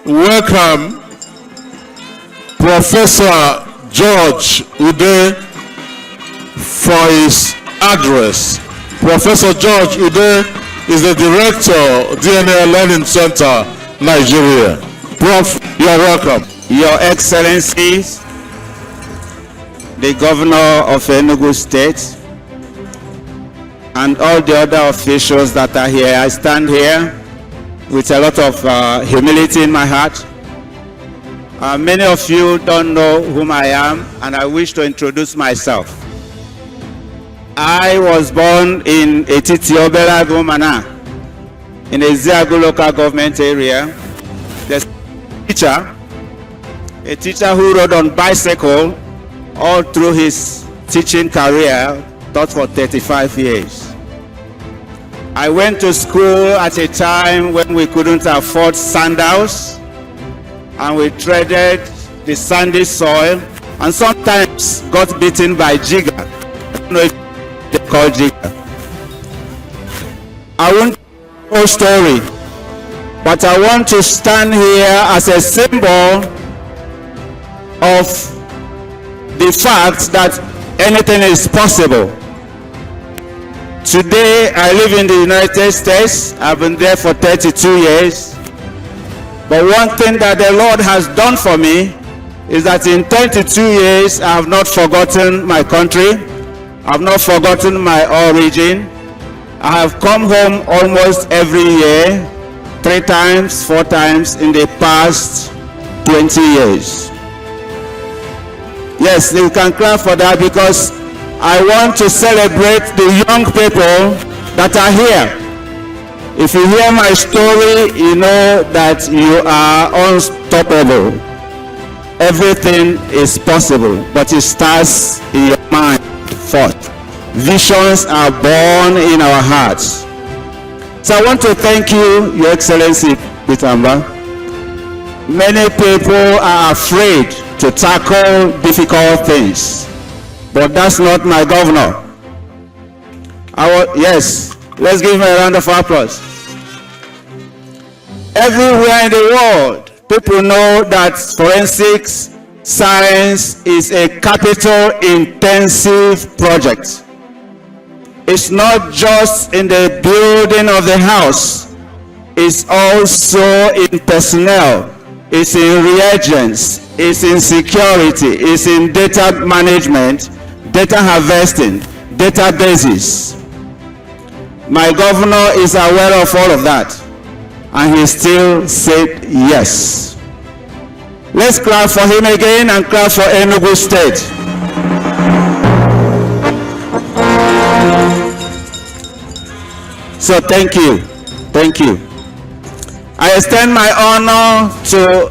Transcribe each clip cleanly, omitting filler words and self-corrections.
welcome Professor George Ude for his address. Professor George Ude is the Director, DNA Learning Center, Nigeria. Prof, you are welcome. Your Excellencies, the Governor of Enugu State, and all the other officials that are here, I stand here with a lot of humility in my heart. Many of you don't know whom I am, and I wish to introduce myself. I was born in Etitiobela Gomana, in the Eziagu local government area. There's a teacher who rode on bicycle all through his teaching career, taught for 35 years. I went to school at a time when we couldn't afford sandals, and we treaded the sandy soil, and sometimes got beaten by jigger. I don't know if they call jigger. I won't tell a story, but I want to stand here as a symbol of the fact that anything is possible. Today, I live in the United States. I've been there for 32 years. But one thing that the Lord has done for me is that in 22 years, I have not forgotten my country. I have not forgotten my origin. I have come home almost every year, 3 times, 4 times in the past 20 years. Yes, you can clap for that, because I want to celebrate the young people that are here. If you hear my story, you know that you are unstoppable. Everything is possible, but it starts in your mind first. Visions are born in our hearts. So I want to thank you, Your Excellency Pitamba. Many people are afraid to tackle difficult things, but that's not my governor. Yes, let's give him a round of applause. Everywhere in the world, people know that forensic science is a capital-intensive project. It's not just in the building of the house, it's also in personnel, it's in reagents, it's in security, it's in data management, data harvesting, databases. My governor is aware of all of that, and he still said yes. Let's clap for him again, and clap for Enugu State. So thank you. Thank you. I extend my honor to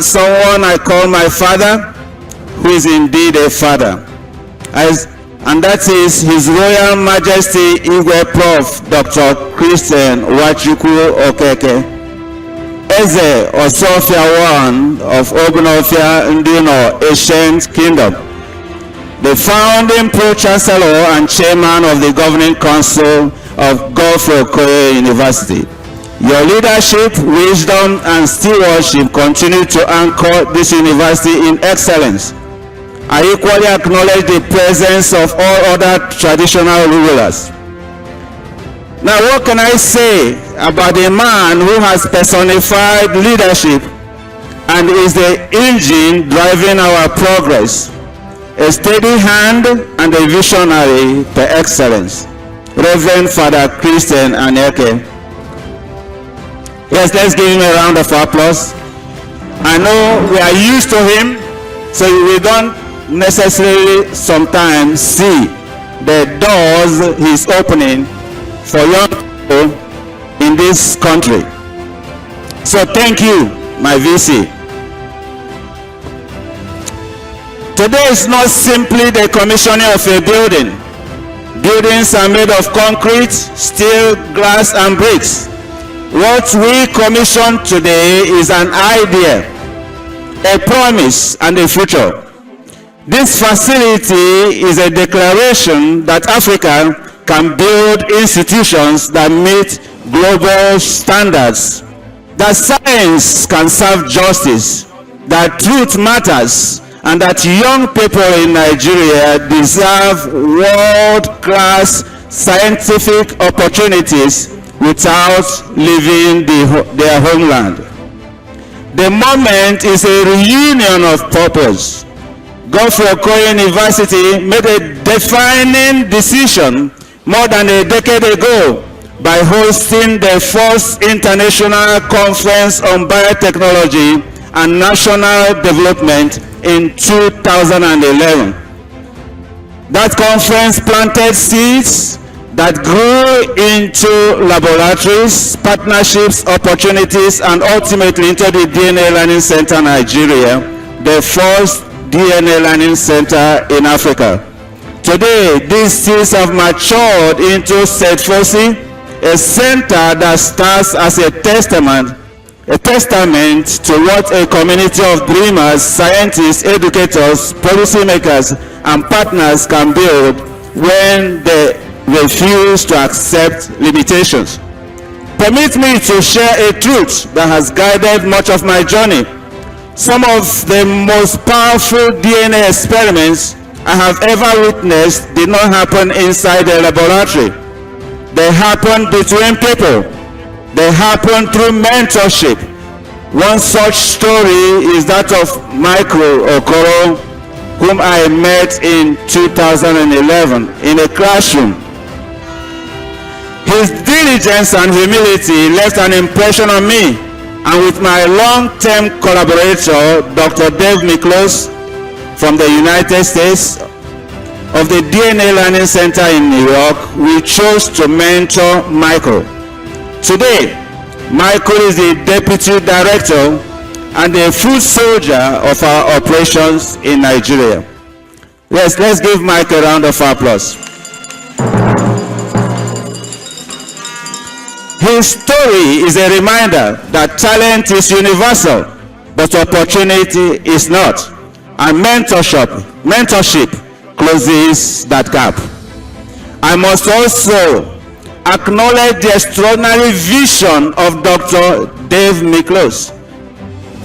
someone I call my father, who is indeed a father. And that is His Royal Majesty Igwe Prof. Dr. Christian Nwachukwu Okeke, Eze Osofia I of Ogunofia Nduno, Ancient Kingdom, the founding Pro-Chancellor and Chairman of the Governing Council of Godfrey Okoye University. Your leadership, wisdom, and stewardship continue to anchor this university in excellence. I equally acknowledge the presence of all other traditional rulers. Now, what can I say about a man who has personified leadership and is the engine driving our progress, a steady hand and a visionary per excellence, Reverend Father Christian Aneke. Yes, let's give him a round of applause. I know we are used to him, so we don't necessarily sometimes see the doors he's opening for young people in this country. So thank you, my VC. Today is not simply the commissioning of a building. Buildings are made of concrete, steel, glass, and bricks. What we commission today is an idea, a promise, and a future. This facility is a declaration that Africa can build institutions that meet global standards. that science can serve justice, that truth matters, and that young people in Nigeria deserve world-class scientific opportunities without leaving their homeland. The moment is a reunion of purpose. Godfrey Okoye University made a defining decision more than a decade ago by hosting the first international conference on biotechnology and national development in 2011. That conference planted seeds that grew into laboratories, partnerships, opportunities, and ultimately into the DNA Learning Center Nigeria, the first DNA Learning Center in Africa. Today, these seeds have matured into CeDFoCI, a center that starts as a testament to what a community of dreamers, scientists, educators, policymakers, and partners can build when they refuse to accept limitations. Permit me to share a truth that has guided much of my journey. Some of the most powerful DNA experiments I have ever witnessed did not happen inside a laboratory. They happen between people. They happen through mentorship. One such story is that of Michael Okoro, whom I met in 2011 in a classroom. His diligence and humility left an impression on me, and with my long-term collaborator, Dr. Dave Miklos from the United States of the DNA Learning Center in New York, we chose to mentor Michael. Today, Michael is the Deputy Director and a foot soldier of our operations in Nigeria. Yes, let's give Mike a round of applause. His story is a reminder that talent is universal, but opportunity is not. And mentorship closes that gap. I must also acknowledge the extraordinary vision of Dr. Dave Miklos,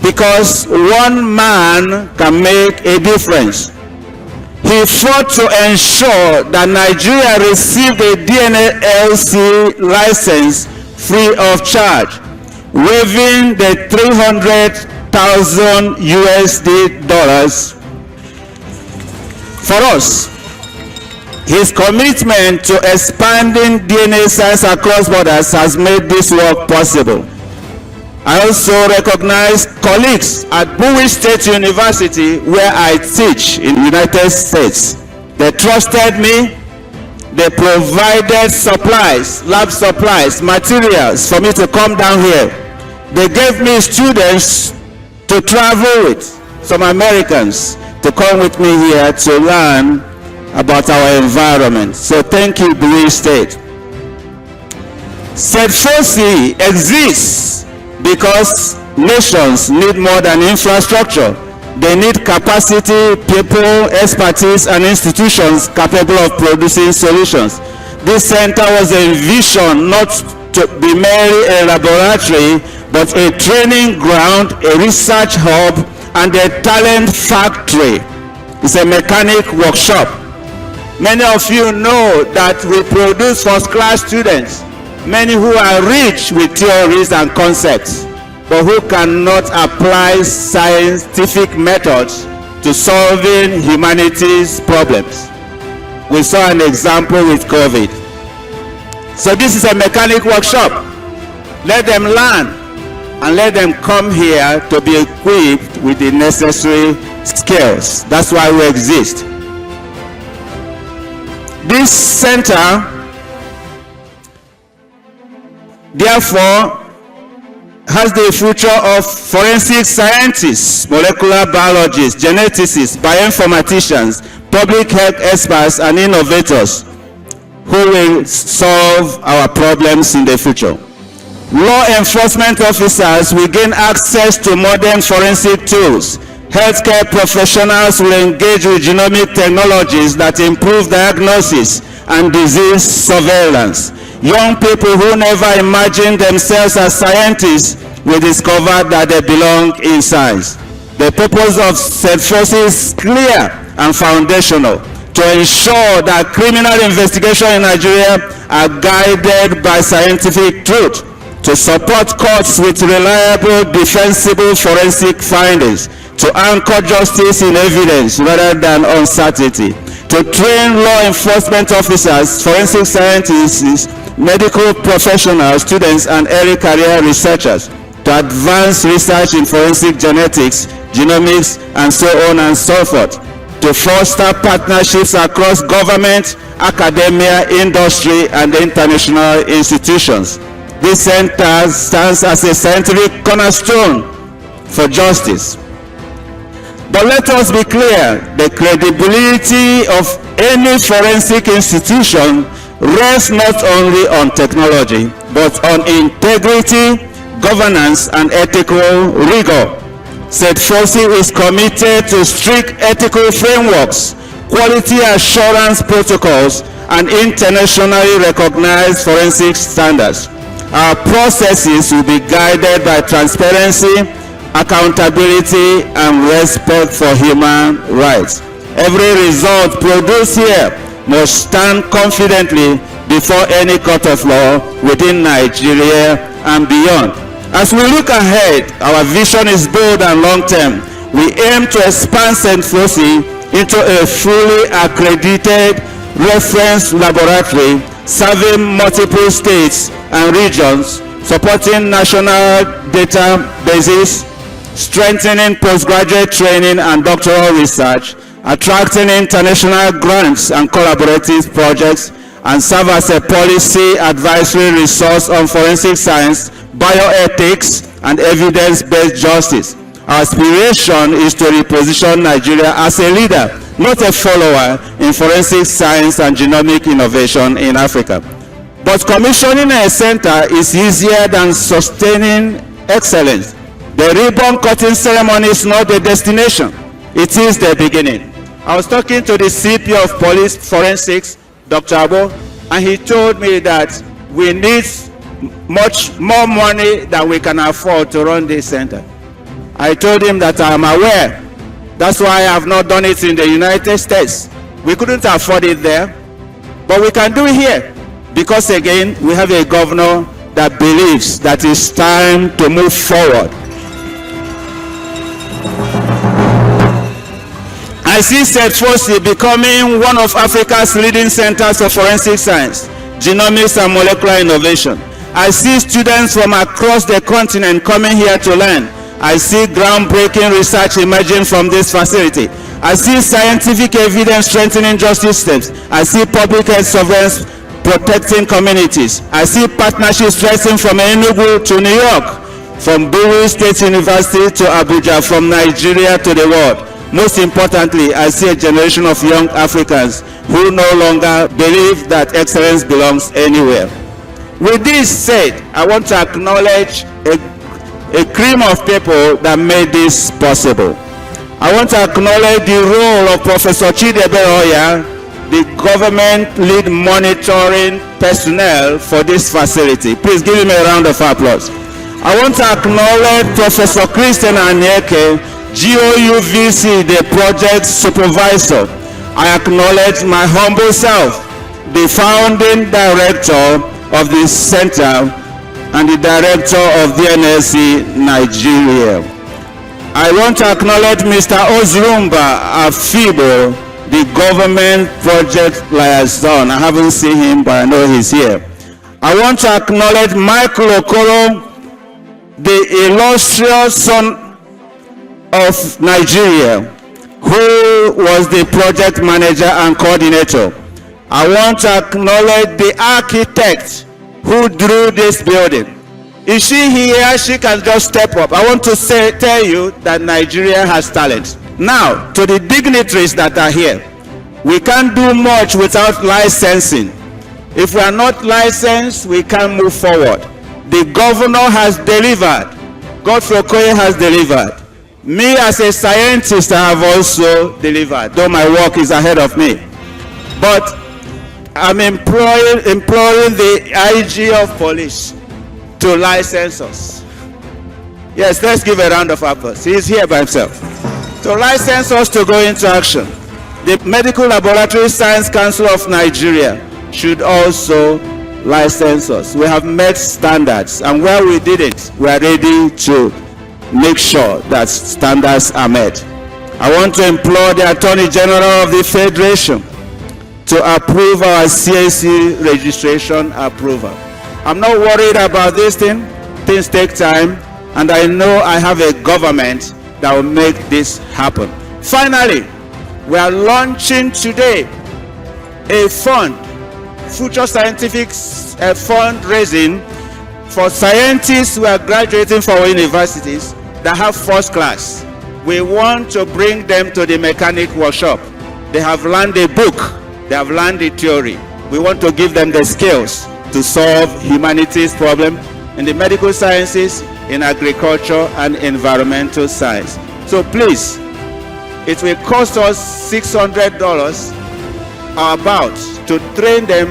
because one man can make a difference. He fought to ensure that Nigeria received a DNA LC license free of charge, waiving the $300,000 for us. His commitment to expanding DNA science across borders has made this work possible. I also recognize colleagues at Bowie State University, where I teach in the United States. They trusted me. They provided supplies, lab supplies, materials for me to come down here. They gave me students to travel with, some Americans, to come with me here to learn about our environment. So thank you, Bowie State. CeDFoCI exists because nations need more than infrastructure. They need capacity, people, expertise, and institutions capable of producing solutions. This center was envisioned not to be merely a laboratory, but a training ground, a research hub, and a talent factory. It's a mechanic workshop. Many of you know that we produce first-class students, many who are rich with theories and concepts, but who cannot apply scientific methods to solving humanity's problems. We saw an example with COVID. So this is a mechanic workshop. Let them learn and let them come here to be equipped with the necessary skills. That's why we exist. This center, therefore, has the future of forensic scientists, molecular biologists, geneticists, bioinformaticians, public health experts, and innovators who will solve our problems in the future. Law enforcement officers will gain access to modern forensic tools. Healthcare professionals will engage with genomic technologies that improve diagnosis and disease surveillance. Young people who never imagined themselves as scientists we discovered that they belong in science. The purpose of CeDFoCI is clear and foundational to ensure that criminal investigation in Nigeria are guided by scientific truth, to support courts with reliable, defensible forensic findings, to anchor justice in evidence rather than uncertainty, to train law enforcement officers, forensic scientists, medical professionals, students, and early career researchers to advance research in forensic genetics, genomics, and so on and so forth, to foster partnerships across government, academia, industry, and international institutions. This center stands as a scientific cornerstone for justice. But let us be clear, the credibility of any forensic institution rests not only on technology, but on integrity, governance, and ethical rigor. CeDFoCI is committed to strict ethical frameworks, quality assurance protocols, and internationally recognized forensic standards. Our processes will be guided by transparency, accountability, and respect for human rights. Every result produced here must stand confidently before any court of law within Nigeria and beyond. As we look ahead, our vision is bold and long-term. We aim to expand CeDFoCI into a fully accredited reference laboratory serving multiple states and regions, supporting national databases, strengthening postgraduate training and doctoral research, attracting international grants and collaborative projects, and serve as a policy advisory resource on forensic science, bioethics, and evidence-based justice. Our aspiration is to reposition Nigeria as a leader, not a follower, in forensic science and genomic innovation in Africa. But commissioning a center is easier than sustaining excellence. The ribbon cutting ceremony is not the destination, it is the beginning. I was talking to the CP of Police Forensics, Dr. Abo, and he told me that we need much more money than we can afford to run this center. I told him that I am aware. That's why I have not done it in the United States. We couldn't afford it there, but we can do it here. Because again, we have a governor that believes that it's time to move forward. I see CeDFoCI becoming one of Africa's leading centers for forensic science, genomics, and molecular innovation. I see students from across the continent coming here to learn. I see groundbreaking research emerging from this facility. I see scientific evidence strengthening justice systems. I see public health surveillance protecting communities. I see partnerships stretching from Enugu to New York, from Buru State University to Abuja, from Nigeria to the world. Most importantly, I see a generation of young Africans who no longer believe that excellence belongs anywhere. With this said, I want to acknowledge a cream of people that made this possible. I want to acknowledge the role of Professor CeDFoCI, the government lead monitoring personnel for this facility. Please give him a round of applause. I want to acknowledge Professor Christian Anyeke, GOUVC, the project supervisor. I acknowledge my humble self, the founding director of this center and the director of DNSC Nigeria. I want to acknowledge Mr. Ozurumba Afibo, the government project liaison. I haven't seen him, but I know he's here. I want to acknowledge Michael Okoro, the illustrious son of Nigeria, who was the project manager and coordinator. I want to acknowledge the architect who drew this building. Is she here? She can just step up. I want to tell you that Nigeria has talent. Now, to the dignitaries that are here, we can't do much without licensing. If we are not licensed, we can't move forward. The governor has delivered. Godfrey Okoye has delivered. Me as a scientist, I have also delivered, though my work is ahead of me. But I'm imploring the IG of police to license us. Yes, let's give a round of applause. He's here by himself. To license us to go into action, the Medical Laboratory Science Council of Nigeria should also license us. We have met standards, and where we did it, we are ready to make sure that standards are met. I want to implore the Attorney General of the Federation to approve our CAC registration approval. I'm not worried about this thing. Things take time, and I know I have a government that will make this happen. Finally, we are launching today a fund, Future Scientific fundraising for scientists who are graduating from universities that have first class. We want to bring them to the mechanic workshop. They have learned a book, they have learned the theory. We want to give them the skills to solve humanities problem in the medical sciences, in agriculture and environmental science. So please, it will cost us $600 or about to train them,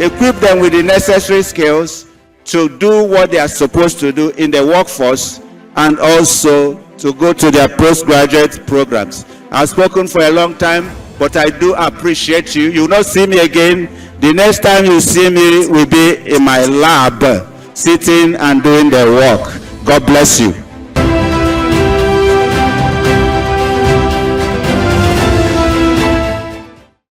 equip them with the necessary skills to do what they are supposed to do in the workforce, and also to go to their postgraduate programs. I've spoken for a long time, but I do appreciate you. You will not see me again. The next time you see me will be in my lab, sitting and doing the work. God bless you.